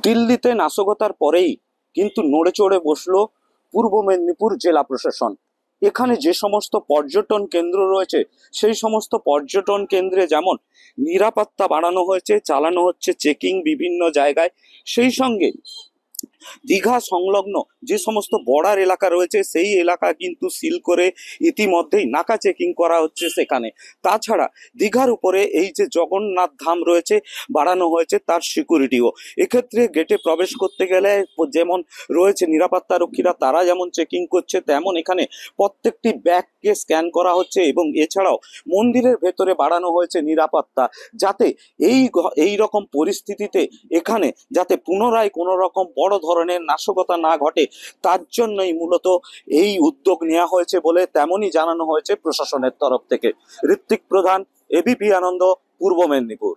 দিল্লিতে নাশকতার পরেই কিন্তু নড়ে চড়ে বসলো পূর্ব মেদিনীপুর জেলা প্রশাসন। এখানে যে সমস্ত পর্যটন কেন্দ্র রয়েছে সেই সমস্ত পর্যটন কেন্দ্রে যেমন নিরাপত্তা বাড়ানো হয়েছে, চালানো হচ্ছে চেকিং বিভিন্ন জায়গায়, সেই সঙ্গে দীঘা সংলগ্ন যে সমস্ত বর্ডার এলাকা রয়েছে সেই এলাকা কিন্তু সিল করে ইতিমধ্যেই নাকা চেকিং করা হচ্ছে সেখানে। তাছাড়া দীঘার উপরে এই যে জগন্নাথ ধাম রয়েছে বাড়ানো হয়েছে তার সিকিউরিটিও। এক্ষেত্রে গেটে প্রবেশ করতে গেলে যেমন রয়েছে নিরাপত্তা রক্ষীরা, তারা যেমন চেকিং করছে, তেমন এখানে প্রত্যেকটি ব্যাগকে স্ক্যান করা হচ্ছে এবং এছাড়াও মন্দিরের ভেতরে বাড়ানো হয়েছে নিরাপত্তা, যাতে এই রকম পরিস্থিতিতে এখানে যাতে পুনরায় কোনো রকম বড় ধরনের নাশকতা না ঘটে, তার জন্যই মূলত এই উদ্যোগ নেওয়া হয়েছে বলে তেমনই জানানো হয়েছে প্রশাসনের তরফ থেকে। ঋত্বিক প্রধান, এবিপি আনন্দ, পূর্ব মেদিনীপুর।